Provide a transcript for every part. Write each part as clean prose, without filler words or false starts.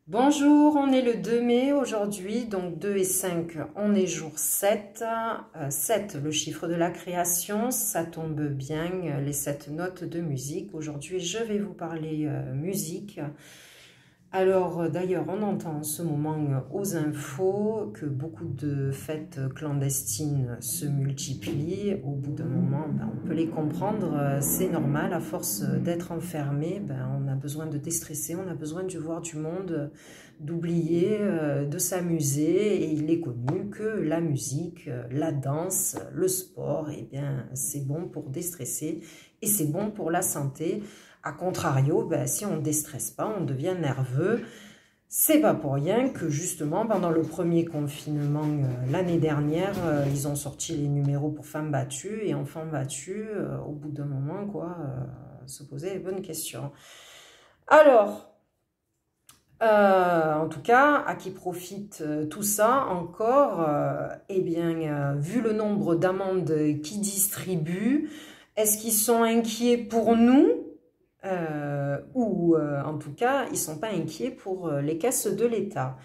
Bonjour, on est le 2 mai aujourd'hui, donc 2 et 5, on est jour 7. 7, le chiffre de la création, ça tombe bien, les 7 notes de musique. Aujourd'hui, je vais vous parler musique. Alors, d'ailleurs, on entend en ce moment aux infos que beaucoup de fêtes clandestines se multiplient. Au bout d'un moment, on peut les comprendre, c'est normal. À force d'être enfermé, on a besoin de déstresser, on a besoin de voir du monde, d'oublier, de s'amuser. Et il est connu que la musique, la danse, le sport, eh bien, c'est bon pour déstresser et c'est bon pour la santé. A contrario, si on ne déstresse pas, on devient nerveux. C'est pas pour rien que justement, pendant le premier confinement l'année dernière, ils ont sorti les numéros pour femmes battues et enfants battus. Au bout d'un moment, quoi, se poser les bonnes questions. Alors, en tout cas, à qui profite tout ça encore? Eh bien, vu le nombre d'amendes qui distribuent, est-ce qu'ils sont inquiets pour nous? En tout cas, ils ne sont pas inquiets pour les caisses de l'État.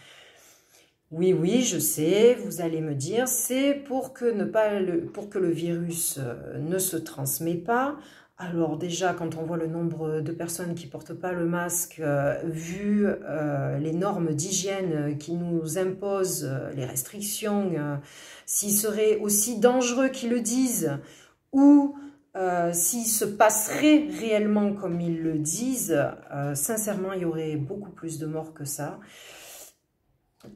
Oui, oui, je sais, vous allez me dire, c'est pour que le virus ne se transmet pas. Alors déjà, quand on voit le nombre de personnes qui ne portent pas le masque, vu les normes d'hygiène qui nous imposent, les restrictions, s'il serait aussi dangereux qu'ils le disent, ou s'il se passerait réellement comme ils le disent, sincèrement, il y aurait beaucoup plus de morts que ça.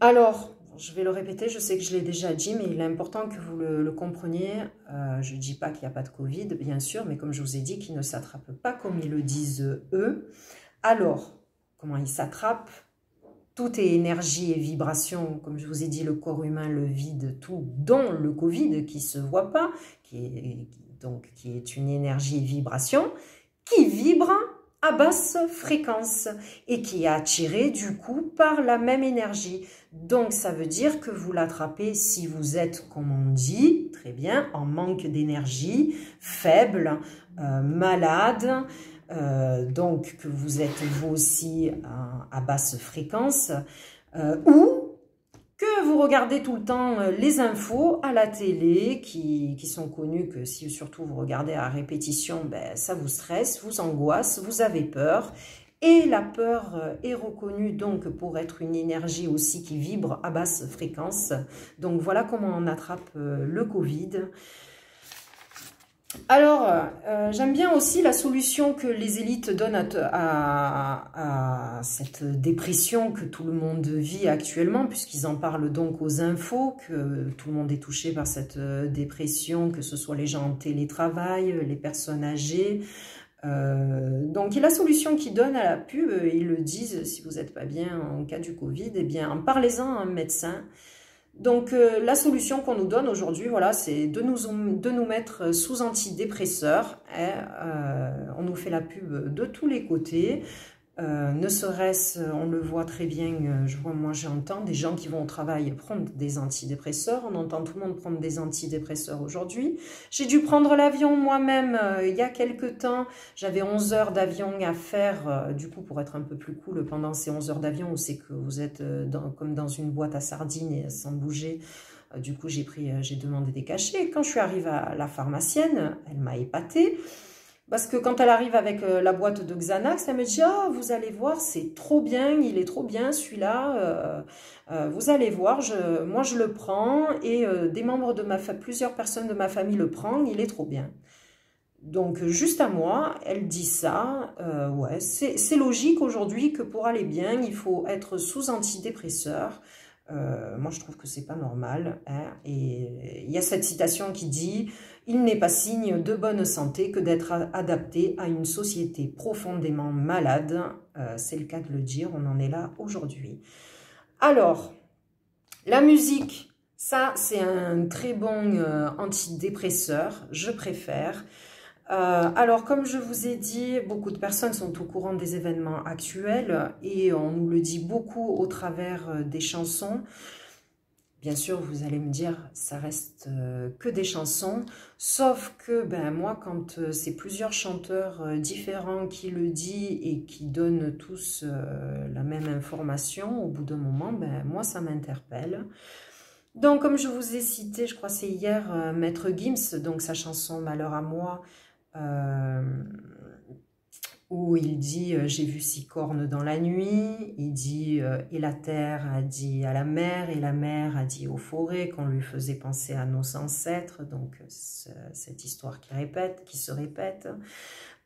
Alors, je vais le répéter, je sais que je l'ai déjà dit, mais il est important que vous le compreniez. Je ne dis pas qu'il n'y a pas de Covid, bien sûr, mais comme je vous ai dit, qu'il ne s'attrape pas comme ils le disent eux. Alors, comment il s'attrape? Tout est énergie et vibration, comme je vous ai dit, le corps humain le vide tout, dont le Covid qui ne se voit pas, qui est une énergie et vibration, qui vibre à basse fréquence et qui est attiré du coup par la même énergie. Donc ça veut dire que vous l'attrapez si vous êtes, comme on dit, très bien, en manque d'énergie, faible, malade, donc que vous êtes vous aussi à basse fréquence, ou que vous regardez tout le temps les infos à la télé qui sont connues que si surtout vous regardez à répétition, ça vous stresse, vous angoisse, vous avez peur. Et la peur est reconnue donc pour être une énergie aussi qui vibre à basse fréquence. Donc voilà comment on attrape le Covid. Alors, j'aime bien aussi la solution que les élites donnent à cette dépression que tout le monde vit actuellement, puisqu'ils en parlent donc aux infos, que tout le monde est touché par cette dépression, que ce soit les gens en télétravail, les personnes âgées. Donc, la solution qu'ils donnent à la pub, ils le disent, si vous n'êtes pas bien en cas du Covid, eh bien, parlez-en à un médecin. Donc, la solution qu'on nous donne aujourd'hui, voilà, c'est de nous mettre sous antidépresseurs. On nous fait la pub de tous les côtés. Ne serait-ce, on le voit très bien, moi j'entends des gens qui vont au travail prendre des antidépresseurs. On entend tout le monde prendre des antidépresseurs aujourd'hui. J'ai dû prendre l'avion moi-même il y a quelques temps. J'avais 11 heures d'avion à faire, du coup pour être un peu plus cool pendant ces 11 heures d'avion où c'est que vous êtes comme dans une boîte à sardines et sans bouger. Du coup j'ai demandé des cachets. Quand je suis arrivée à la pharmacienne, elle m'a épatée. Parce que quand elle arrive avec la boîte de Xanax, elle me dit « Ah, vous allez voir, c'est trop bien, il est trop bien celui-là. Vous allez voir, moi je le prends et des membres de plusieurs personnes de ma famille le prennent, il est trop bien. » Donc, juste à moi, elle dit ça. Ouais, c'est logique aujourd'hui que pour aller bien, il faut être sous antidépresseur. Moi, je trouve que c'est pas normal. Hein. Et il y a cette citation qui dit « Il n'est pas signe de bonne santé que d'être adapté à une société profondément malade. » C'est le cas de le dire, on en est là aujourd'hui. Alors, la musique, ça, c'est un très bon antidépresseur, je préfère. Alors, comme je vous ai dit, beaucoup de personnes sont au courant des événements actuels et on nous le dit beaucoup au travers des chansons. Bien sûr, vous allez me dire, ça reste que des chansons, sauf que ben, moi, quand c'est plusieurs chanteurs différents qui le disent et qui donnent tous la même information, au bout d'un moment, ben, moi, ça m'interpelle. Donc, comme je vous ai cité, je crois que c'est hier, Maître Gims, donc sa chanson « Malheur à moi euh, », où il dit j'ai vu 6 cornes dans la nuit », il dit et la terre a dit à la mer, et la mer a dit aux forêts, qu'on lui faisait penser à nos ancêtres, donc cette histoire qui se répète.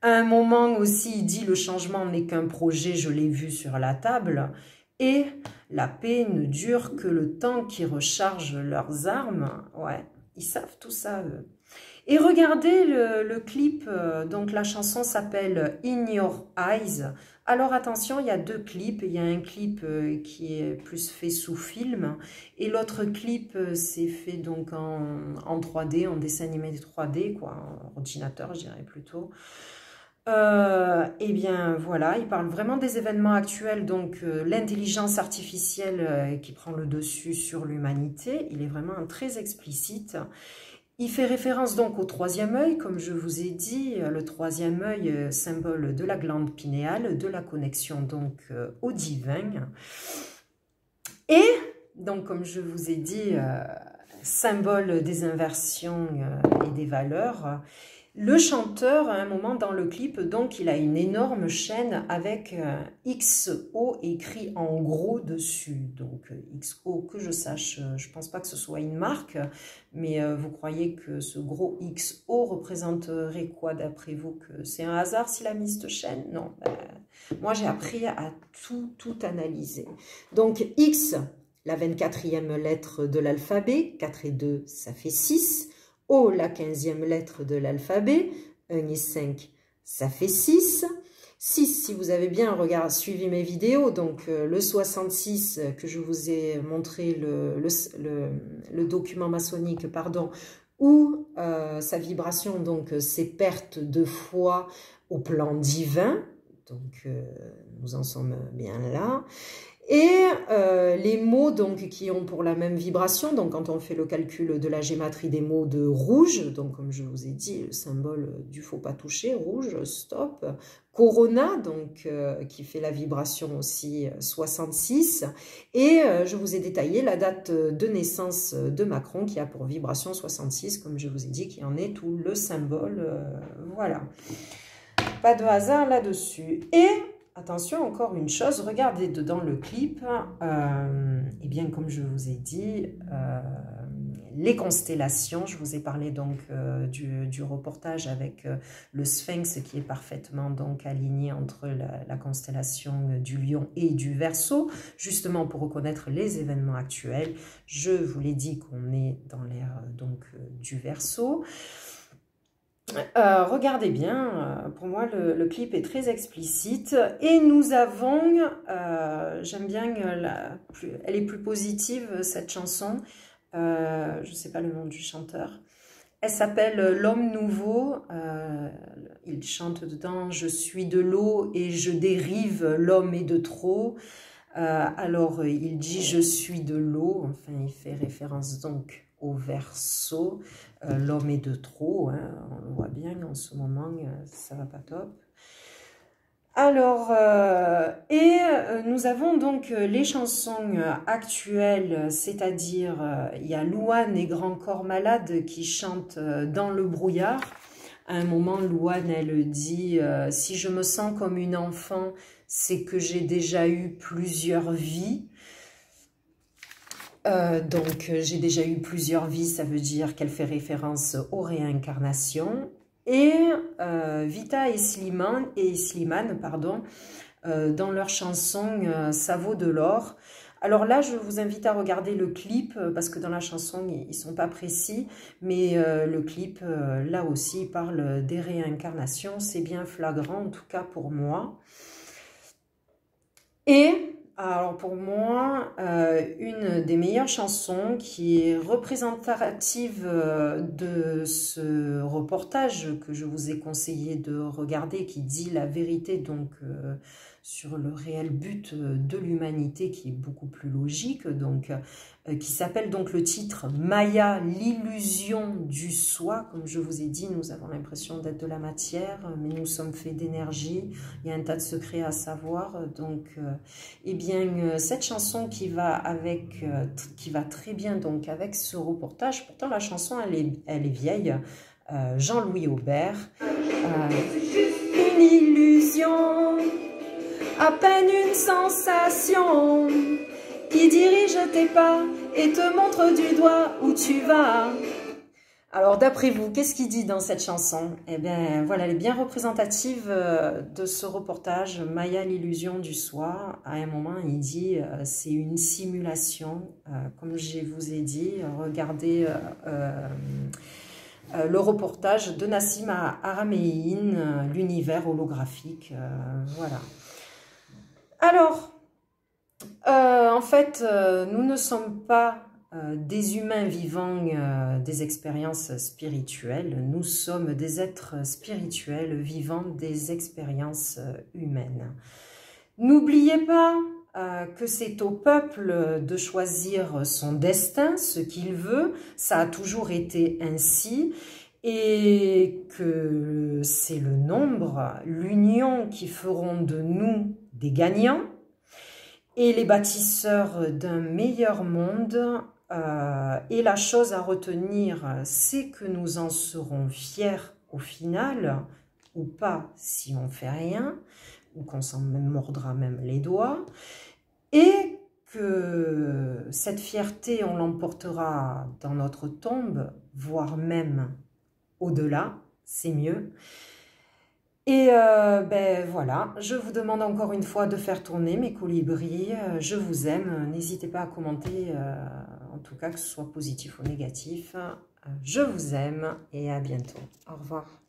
À un moment aussi, il dit le changement n'est qu'un projet, je l'ai vu sur la table, et la paix ne dure que le temps qui recharge leurs armes. Ouais, ils savent tout ça, eux. Et regardez le clip, donc la chanson s'appelle « In Your Eyes ». Alors attention, il y a 2 clips. Il y a un clip qui est plus fait sous film et l'autre clip c'est fait donc en 3D, en dessin animé 3D, quoi, en ordinateur je dirais plutôt. Eh bien voilà, il parle vraiment des événements actuels, donc l'intelligence artificielle qui prend le dessus sur l'humanité. Il est vraiment très explicite. Il fait référence donc au 3e œil, comme je vous ai dit, le 3e œil, symbole de la glande pinéale, de la connexion donc au divin. Et donc, comme je vous ai dit, symbole des inversions et des valeurs. Le chanteur, à un moment dans le clip, donc il a une énorme chaîne avec XO écrit en gros dessus. Donc XO, que je sache, je ne pense pas que ce soit une marque, mais vous croyez que ce gros XO représenterait quoi d'après vous? Que c'est un hasard s'il a mis cette chaîne? Non, moi j'ai appris à tout analyser. Donc X, la 24e lettre de l'alphabet, 4 et 2, ça fait 6. O, la 15e lettre de l'alphabet, 1 et 5, ça fait 6. 6, si vous avez bien suivi mes vidéos, donc le 66 que je vous ai montré, le document maçonnique, pardon, où sa vibration, donc ses pertes de foi au plan divin, donc nous en sommes bien là. Et les mots donc, qui ont pour la même vibration, donc quand on fait le calcul de la gématrie des mots de rouge, donc comme je vous ai dit, le symbole du faut pas toucher, rouge, stop, Corona, donc qui fait la vibration aussi 66, et je vous ai détaillé la date de naissance de Macron qui a pour vibration 66, comme je vous ai dit, qui en est tout le symbole, voilà. Pas de hasard là-dessus. Et attention, encore une chose, regardez dedans le clip, et bien comme je vous ai dit, les constellations, je vous ai parlé donc du reportage avec le Sphinx qui est parfaitement donc aligné entre la constellation du Lion et du Verseau, justement pour reconnaître les événements actuels. Je vous l'ai dit qu'on est dans l'ère donc du Verseau. Regardez bien, pour moi le clip est très explicite et nous avons, j'aime bien, elle est plus positive cette chanson, je ne sais pas le nom du chanteur, elle s'appelle L'Homme Nouveau, il chante dedans « Je suis de l'eau et je dérive, l'homme est de trop ». Alors il dit « Je suis de l'eau », enfin il fait référence donc au Verseau, l'homme est de trop, hein, on le voit bien en ce moment, ça va pas top. Alors, nous avons donc les chansons actuelles, c'est-à-dire il y a Louane et Grand Corps Malade qui chantent dans le brouillard. À un moment, Louane, elle dit « Si je me sens comme une enfant, c'est que j'ai déjà eu plusieurs vies ». Donc, j'ai déjà eu plusieurs vies, ça veut dire qu'elle fait référence aux réincarnations. Et Vita et Slimane, pardon, dans leur chanson « Ça vaut de l'or ». Alors là, je vous invite à regarder le clip, parce que dans la chanson, ils ne sont pas précis, mais le clip, là aussi, parle des réincarnations. C'est bien flagrant, en tout cas pour moi. Et... alors pour moi, une des meilleures chansons qui est représentative de ce reportage que je vous ai conseillé de regarder, qui dit la vérité donc sur le réel but de l'humanité qui est beaucoup plus logique, donc qui s'appelle donc le titre Maya, l'illusion du soi. Comme je vous ai dit, nous avons l'impression d'être de la matière, mais nous sommes faits d'énergie. Il y a un tas de secrets à savoir. Donc, eh bien, cette chanson qui va très bien donc avec ce reportage. Pourtant, la chanson elle est vieille. Jean-Louis Aubert. Une illusion, à peine une sensation qui dirige tes pas et te montre du doigt où tu vas. Alors d'après vous, qu'est-ce qu'il dit dans cette chanson? Eh bien voilà, elle est bien représentative de ce reportage Maya, l'illusion du soi. À un moment, il dit c'est une simulation. Comme je vous ai dit, regardez le reportage de Nassim Haramein, l'univers holographique. Voilà. Alors, en fait, nous ne sommes pas des humains vivant des expériences spirituelles. Nous sommes des êtres spirituels vivant des expériences humaines. N'oubliez pas que c'est au peuple de choisir son destin, ce qu'il veut. Ça a toujours été ainsi. Et que c'est le nombre, l'union qui feront de nous des gagnants et les bâtisseurs d'un meilleur monde. Et la chose à retenir, c'est que nous en serons fiers au final, ou pas si on fait rien, ou qu'on s'en mordra même les doigts, et que cette fierté, on l'emportera dans notre tombe, voire même au-delà, c'est mieux. Et ben voilà, je vous demande encore une fois de faire tourner mes colibris. Je vous aime. N'hésitez pas à commenter, en tout cas que ce soit positif ou négatif. Je vous aime et à bientôt. Au revoir.